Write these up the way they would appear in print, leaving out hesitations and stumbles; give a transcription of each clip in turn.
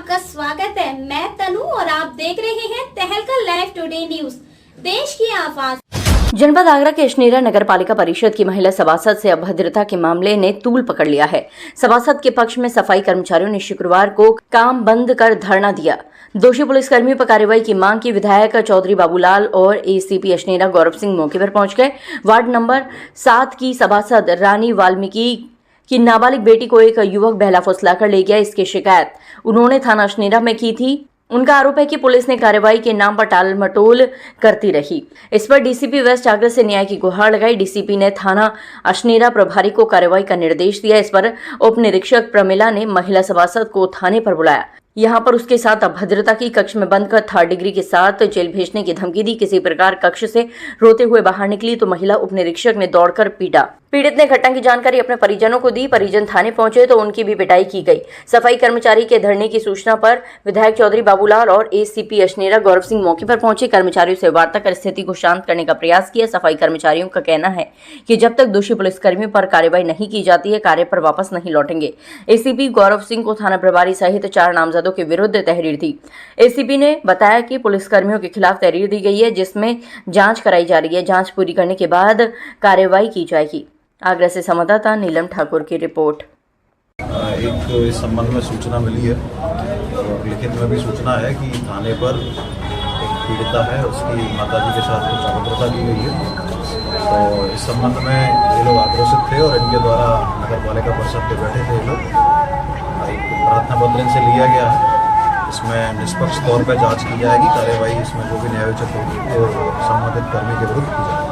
आपका स्वागत है। मैं तनु और आप देख रहे हैं तहलका लाइव टुडे न्यूज, देश की आवाज। जनपद आगरा के अशनेरा नगर पालिका परिषद की महिला सभासद से अभद्रता के मामले ने तूल पकड़ लिया है। सभासद के पक्ष में सफाई कर्मचारियों ने शुक्रवार को काम बंद कर धरना दिया। दोषी पुलिसकर्मियों पर कार्रवाई की मांग की। विधायक चौधरी बाबूलाल और एसीपी अशनेरा गौरव सिंह मौके पर पहुंच गए। वार्ड नंबर 7 की सभासद रानी वाल्मीकि की नाबालिग बेटी को एक युवक बहला फुसलाकर ले गया, इसकी शिकायत उन्होंने थाना अशनेरा में की थी। उनका आरोप है कि पुलिस ने कार्रवाई के नाम पर टाल मटोल करती रही। इस पर डीसीपी वेस्ट आगरा से न्याय की गुहार लगाई। डीसीपी ने थाना अशनेरा प्रभारी को कार्रवाई का निर्देश दिया। इस पर उप निरीक्षक प्रमिला ने महिला सभासद को थाने पर बुलाया। यहाँ पर उसके साथ अभद्रता की, कक्ष में बंद कर 3rd डिग्री के साथ जेल भेजने की धमकी दी। किसी प्रकार कक्ष से रोते हुए बाहर निकली तो महिला उप निरीक्षक ने दौड़कर पीटा। पीड़ित ने घटना की जानकारी अपने परिजनों को दी। परिजन थाने पहुंचे तो उनकी भी पिटाई की गई। सफाई कर्मचारी के धरने की सूचना पर विधायक चौधरी बाबूलाल और एसीपी अशनेरा गौरव सिंह मौके पर पहुंचे। कर्मचारियों से वार्ता कर स्थिति को शांत करने का प्रयास किया। सफाई कर्मचारियों का कहना है कि जब तक दोषी पुलिसकर्मियों पर कार्रवाई नहीं की जाती है, कार्य पर वापस नहीं लौटेंगे। एसीपी गौरव सिंह को थाना प्रभारी सहित 4 नामजदों के विरुद्ध तहरीर दी। एसीपी ने बताया कि पुलिसकर्मियों के खिलाफ तहरीर दी गई है, जिसमें जांच कराई जा रही है। जांच पूरी करने के बाद कार्रवाई की जाएगी। आगरा से संवाददाता नीलम ठाकुर की रिपोर्ट। एक इस संबंध में सूचना मिली है और लिखित में भी सूचना है कि थाने पर एक पीड़िता है, उसकी माताजी के साथ कुछ अभद्रता की गई है। और इस संबंध में ये लोग आक्रोशित थे और इनके द्वारा नगर पालिका परिषद पे बैठे थे। ये लोग एक प्रार्थना पत्र इनसे लिया गया है। इसमें निष्पक्ष तौर पर जाँच की जाएगी। कार्रवाई इसमें जो भी न्यायोचित होगी वो संबंधित कर्मी के विरुद्ध की जाएगी।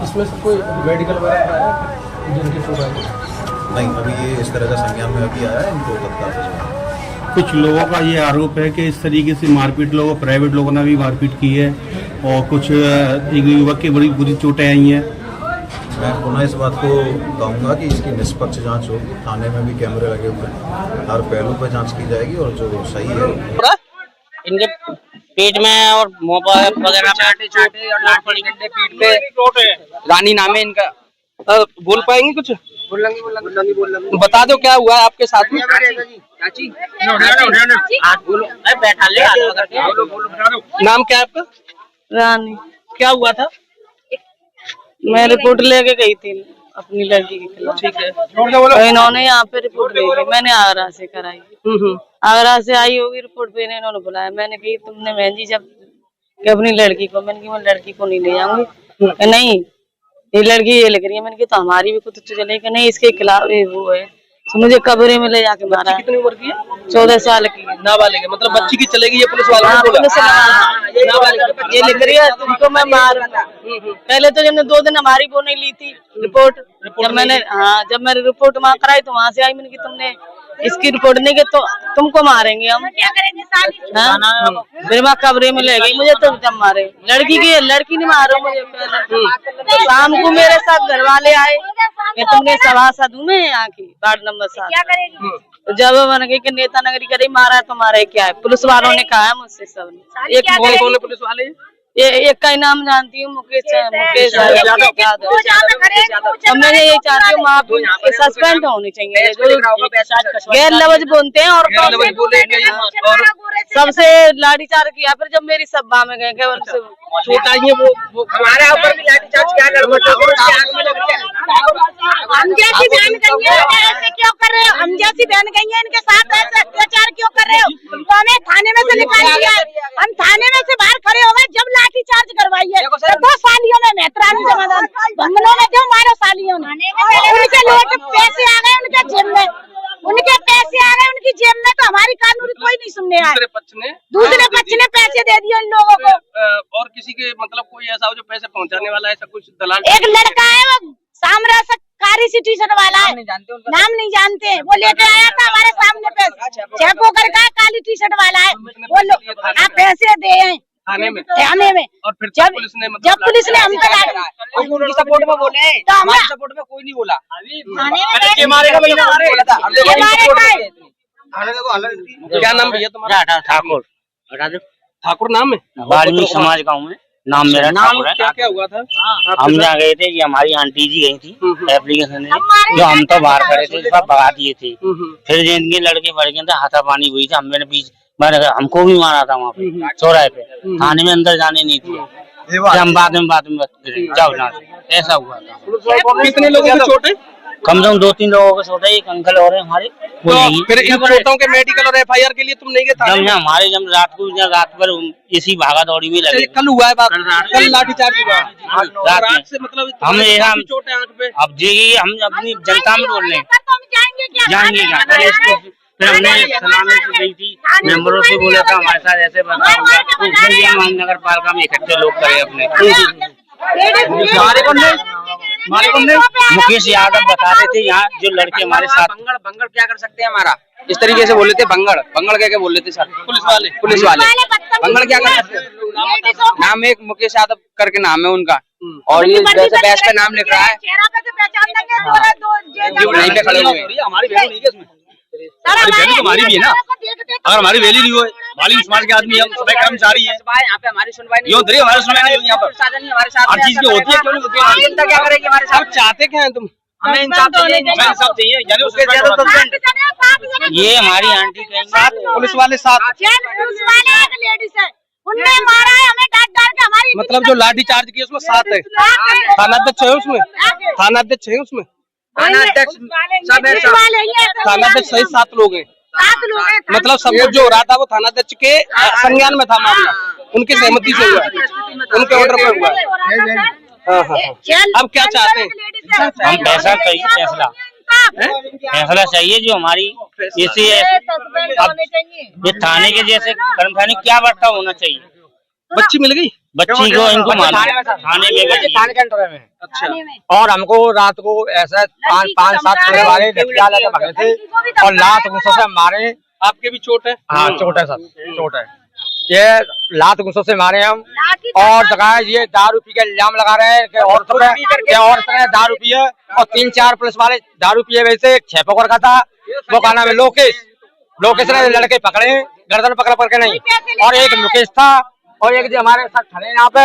इसमें से कोई मेडिकल वगैरह जिनकी नहीं, अभी ये इस तरह का संज्ञान में अभी आया है। इनको तत्काल से कुछ लोगों का ये आरोप है कि इस तरीके से मारपीट लोगों, प्राइवेट लोगों ने भी मारपीट की है और कुछ एक युवक की बड़ी बुरी चोटें आई हैं। मैं पुनः इस बात को कहूँगा कि इसकी निष्पक्ष जांच होगी। थाने में भी कैमरे लगे हुए हैं, हर पहलू पर जांच की जाएगी और जो सही है। इनके पेट में और मुंह पर वगैरह चाटे और लात पड़ी पीठ पे। रानी नाम है इनका। बोल पाएंगे कुछ? बोलेंगे। बता दो क्या हुआ है आपके साथ में? चाची बैठा ले। नाम क्या है आपका? रानी। क्या हुआ था? मैं रिपोर्ट लेके गई थी अपनी लड़की के खिलाफ। ठीक है। तो इन्होंने यहाँ पे रिपोर्ट ले ली। मैंने आगरा से कराई। आगरा से आई होगी रिपोर्ट पे, इन्होंने बुलाया। मैंने कही तुमने बहन जी जब कि अपनी लड़की को, मैंने कहा मैं लड़की को नहीं ले जाऊंगी। नहीं ये लड़की ये लिख रही है। मैंने कहा तो हमारी भी कुछ तो चलेगा नहीं, इसके खिलाफ वो है। तो मुझे कब्रे में ले जाके मारा। कितनी उम्र की है? 14 साल की। नाबालिग है, मतलब बच्ची की चलेगी ये पुलिस वालों ने बोला। ये लिख रही है तुमको मैं मारूंगा। पहले तो जब 2 दिन हमारी वो नहीं ली थी रिपोर्ट। जब मैंने रिपोर्ट वहाँ कराई तो वहाँ से आई। मैंने कि तुमने इसकी रिपोर्ट नहीं की तो तुमको मारेंगे हम। क्या करेंगे? फिर मैं कब्रे में ले गई। मुझे तो जब मारे लड़की ने मारो मुझे। पहले शाम को मेरे साथ घर वाले आए कि तुमने सभासद हूँ मैं यहाँ की वार्ड नंबर 7। क्या करेंगे? जब मैंने कहा कि नेता नगरी करे मारा तो मारे क्या है, पुलिस वालों ने कहा है मुझसे। सब ने एक कौन पुलिस वाले? ये एक का ही नाम जानती हूँ, मुकेश यादव। तो मैं ये चाहती हूँ आप सस्पेंड होनी चाहिए। जो गैर लवज बोलते हैं और सबसे लाठीचार्ज किया। फिर जब मेरी सभा में गए उनसे छोटा ही है वो हमारे ऊपर भी लाठीचार्ज क्या कर हम जैसी बहन गई है ऐसे क्यों कर रहे हो? हम जैसी बहन गई है इनके साथ ऐसे अत्याचार क्यों कर रहे हो? तो हमें थाने में से निकाल दिया है। हम थाने में से बाहर खड़े हो गए जब लाठी चार्ज करवाई है। तो 2 सालियों ने मेहतरानी जमादार बंगलों में क्यों मारो सालियों ने? उनके लोग पैसे आ गए उनके जेब में, उनके पैसे आ गए उनकी जेब में। तो हमारी कानूनी कोई नहीं सुनने आया। दूसरे पक्ष ने पैसे दे दिए इन लोगों को। और किसी के मतलब कोई ऐसा हो जो पैसे पहुंचाने वाला है, ऐसा कुछ दलाल? एक लड़का है वो सामरासक कारी सी टी-शर्ट वाला है, नाम नहीं जानते। वो लेके आया था हमारे सामने पैसे। छेपोकर का काली टी-शर्ट वाला है। वो लोग आप पैसे दे थाने में। और फिर जब पुलिस ने हम उनकी सपोर्ट में बोले तो हमारे सपोर्ट में कोई नहीं बोला। क्या नाम भैया तुम्हारा? ठाकुर। ठाकुर नाम है? वाल्मीकि समाज गाँव में। नाम मेरा ठाकुर है। क्या हुआ था? हम जहाँ गए थे, ये हमारी आंटी जी गई थी एप्लीकेशन में, जो हम तो बाहर खड़े थे, सब भगा दिए थे। फिर जिनके लड़के बढ़ गए थे, हाथापानी हुई थी, हमने बीच हमको भी मारा था वहाँ पे चौराहे पे, थाने में अंदर जाने नहीं दिया। हम बाद में जाओ ना, ऐसा हुआ था। कितने लोगों को चोट है? कम से कम 2-3 लोगों को छोटा, एक अंकल और है हमारे। तो फिर इन चोटों के मेडिकल और FIR के लिए तुम नहीं गए थाने में? हमारे जब रात पर इसी भागा दौड़ी में लगे। कल हुआ है बात, कल लाठीचार्ज हुआ रात से, मतलब हम चोट है आंख पे। अब जी हम अपनी जनता में बोल रहे हैं, जाएंगे क्या? फिर हमने सलामी से गई थी, मेंबरों से बोला था हमारे साथ ऐसे हम नगर पालिका में इकट्ठे लोग करे अपने। मुकेश यादव बताते थे यहाँ जो लड़के हमारे साथ। बंगड़ क्या कर सकते हैं हमारा, इस तरीके से बोले थे बंगड़ क्या बोल रहे थे सर पुलिस वाले बंगड़ क्या कर सकते हैं? नाम एक मुकेश यादव करके नाम है उनका, और ये जैसे बैच का नाम लिख रहा है, नहीं पे खड़े हुए। हमारी वैल्यू नहीं है इसमें, वैल्यू हमारी भी है ना। अगर हमारी वैल्यू नहीं हो, मालिक समाज के आदमी, हम सभी कर्मचारी हैं, यहाँ पे हमारी सुनवाई नहीं हमारी सुनवाई नहीं होगी यहाँ पर। हमारे साथ हर चीज की होती है, क्यों नहीं होती है? जनता क्या करेगी हमारे साथ? चाहते क्या है तुम? हमें इंसाफ चाहिए, इंसाफ चाहिए, यानी उसके ज्यादा तो ये हमारी आंटी कहीं पुलिस वाले साथ, लेडीज है, उनने मारा है हमें, डांट के हमारी। मतलब जो लाठी चार्ज की उसमें साथ है, थानाध्यक्ष है उसमें, थानाध्यक्ष है उसमें, थानाध्यक्ष थानाध्यक्ष सहित 7 लोग हैं। मतलब सब कुछ जो हो रहा था वो थानाध्यक्ष के संज्ञान में था मामला, उनकी सहमति से हुआ, उनके ऑर्डर पे हुआ। अब क्या चाहते हैं? हम पैसा चाहिए, फैसला चाहिए जो हमारी ऐसे ये थाने के जैसे कर्मचारी क्या बर्ताव होना चाहिए। बच्ची मिल गई, बच्ची को इनको मालूम थाने में थाने के अंडर में। अच्छा, और हमको रात को ऐसा 5-7 पुलिस वाले भगे थे और लात गुस्सों से मारे। आपके भी चोट है? हाँ चोट है सर, चोट है। ये लात गुस्सों से मारे हम, और जगह ये दारू पी के इल्जाम लगा रहे हैं कि औरतों ने दारू पी है, और 3-4 पुलिस वाले दारू पिए। वैसे 6 पकड़ का था, वो का नाम है लोकेश ने लड़के पकड़े, गर्दन पकड़ के नहीं, और एक मुकेश था, और एक जो हमारे साथ खड़े यहाँ पे,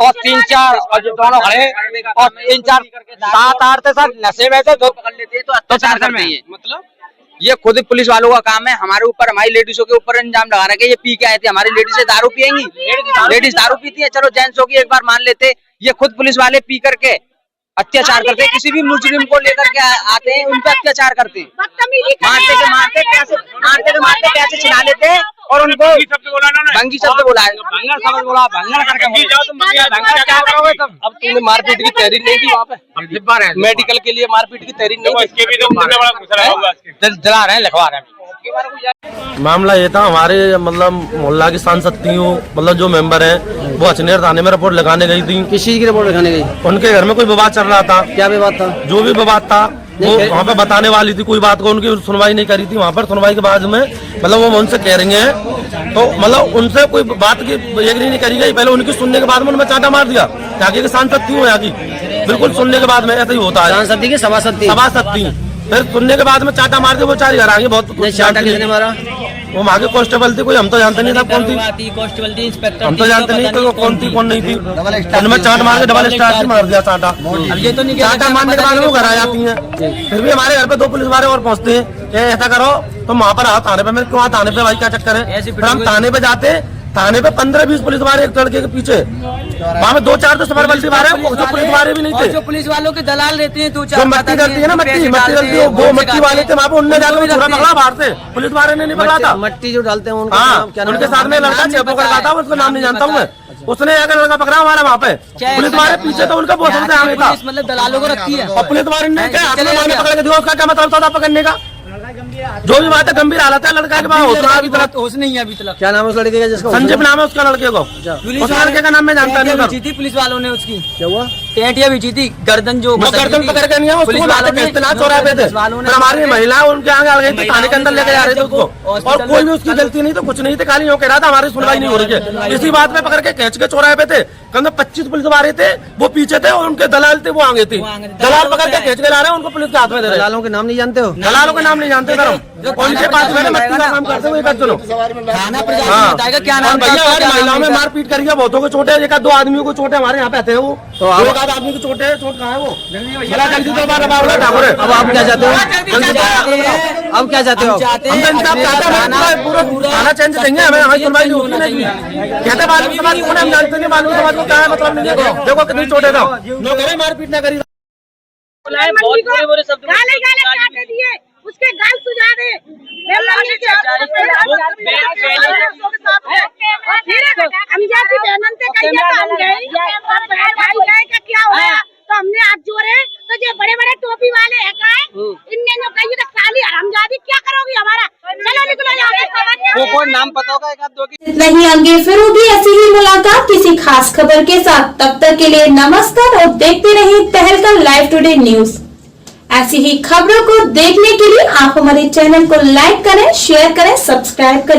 और 3-4 और जो दोनों खड़े, और 3-4 7-8 थे सर, नशे में थे, 2 पकड़ लेते हैं तो अत्याचार करते हैं। मतलब ये खुद पुलिस वालों का काम है, हमारे ऊपर, हमारी लेडीजों के ऊपर इंजाम लगा रहे हैं कि ये पी के आए थे। हमारी लेडीज से दारू पियेंगी? लेडीज दारू पीती है, चलो जेंट्सों की एक बार मान लेते, ये खुद पुलिस वाले पी करके अत्याचार करते हैं। किसी भी मुजरिम को लेकर के आते हैं, उन पे अत्याचार करते हैं, मारते पैसे छिना लेते हैं, और उनको भंगी शब्द बोला है, भंगर शब्द बोला, भंगर करके। अब तुमने मारपीट की तैयारी नहीं की वहाँ पे? मेडिकल के लिए मारपीट की तैयारी नहीं की? जला रहे हैं, लिखवा रहे हैं। मामला ये था, हमारे मतलब मोहल्ला की सांसद थी, मतलब जो मेंबर है, वो अचनेर थाने में रिपोर्ट लगाने गई थी। किस चीज की रिपोर्ट लगाने गई? उनके घर में कोई विवाद चल रहा था। क्या विवाद था? जो भी विवाद था वो वहाँ पे बताने वाली थी, कोई बात को उनकी सुनवाई नहीं करी थी। वहाँ पर सुनवाई के बाद में मतलब वो उनसे कह रही है, तो मतलब उनसे कोई बात की एग्री नहीं करी गई। पहले उनकी सुनने के बाद में उन्होंने चाटा मार दिया, ताकि सांसद थी वो यहाँ की, बिल्कुल सुनने के बाद में ऐसा ही होता है। सांसद थी, सभासद थी, फिर सुनने के बाद में चाटा मार के वो 4 घर आगे। बहुत चाटा किसने मारा? वो वहाँ के कांस्टेबल थी, कोई हम तो जानते नहीं था कौन थी, कांस्टेबल थी, इंस्पेक्टर, हम तो जानते नहीं थे कौन थी कौन नहीं थी। उनमें चाट मार के डबल स्टार से मार दिया चाटा। अब ये तो नहीं चाटा मारने के बाद वो घर आ जाती हैं। फिर भी हमारे घर पे 2 पुलिस वाले और पहुंचते हैं कि ऐसा करो तुम वहाँ पर आओ थाने पे। मैं क्यों थाने पे भाई, क्या चक्कर है? फिर हम थाने पे जाते, थाने पे 15-20 पुलिस वाले एक लड़के के पीछे, वहाँ में 2-4 तो सबर बल्टी वाले, जो पुलिस वाले भी नहीं थे, जो पुलिस वालों के दलाल रहते हैं, 2-4 जो मट्टी डलती है ना, मट्टी डलती है, वो मट्टी वाले थे वहाँ पे। उनने जाकर छुरा पकड़ा बाहर से, पुलिस वाले ने नहीं पकड़ा था। मट्टी जो डालते हैं हाँ, उनके साथ में लड़का 6 पकड़ का था, उसका नाम नहीं जानता हूँ मैं। उसने अगर लड़का पकड़ा हमारा वहाँ पे, पुलिस वाले पीछे तो उनका बहुत आगे था, मतलब दलालों को रखती है। और पुलिस वाले ने क्या पकड़ के दिया, उसका क्या मतलब था पकड़ने का? जो भी बात है, गंभीर हालत है लड़का के पास, होश नहीं है अभी तक। क्या नाम है उस लड़के का? जिसका संजीव नाम है उसका लड़के को। उस लड़के का नाम मैं जानता नहीं। पुलिस वालों ने उसकी क्या हुआ? टेटिया बिछी थी, गर्दन जो गर्दन पकड़ के नहीं है उसको लाते कैसे ना चौराहे पे थे। फिर हमारी महिला उनके आगे आ गई थी, थाने के अंदर लेके जा रहे थे उसको, और कोई भी उसकी गलती नहीं तो कुछ नहीं थे, खाली यूँ कह रहा था हमारी सुनवाई नहीं हो रही है। इसी बात में पकड़ के खींच के चौराहे पे थे, कम से 25 पुलिस वाले थे, वो पीछे थे और उनके दलाल थे वो आगे थे। दलाल पकड़ के खींच के ला रहे हैं, उनको पुलिस के हाथ में दे रहे हैं। दलालों के नाम नहीं जानते हो? दलालों के नाम नहीं जानते सर हम, उनके पास मैंने मट्टी का काम करते हुए एक चलो क्या नाम? भैया हमारी महिलाओं में मारपीट करी है, बहुतों को चोटें, एक दो आदमियों को चोटें हमारे यहाँ पे आते हैं वो, तो एक आध आदमी को चोटें, चोट कहाँ है वो? अब आप क्या चाहते हो? अब क्या चाहते हो? थाना चेंज देंगे हमें, हमारी सुनवाई नहीं होती नहीं। कहते बालू समाज को हम जानते नहीं, बालू समाज को क्या है मतलब नहीं है। देखो कितनी चोटें था, मारपीट ना करी, गाले काटे दिए, उसके गाल सुझा दे, हम जैसी बहनन से कहिए तो हम गए का क्या हुआ, तो हमने हाथ जोड़े, तो जो बड़े बड़े टोपी वाले है इनने जो कही तो साली हरामजादी क्या करोगी हमारा, चलो निकलो यहाँ से। वो कौन नाम पता होगा एक आध दो की? इतना ही, आगे फिर होगी ऐसी ही मुलाकात किसी खास खबर के साथ। तब तक के लिए नमस्कार और देखते रहिए तहलका लाइव टुडे न्यूज। ऐसी ही खबरों को देखने के लिए आप हमारे चैनल को लाइक करें, शेयर करें, सब्सक्राइब करें।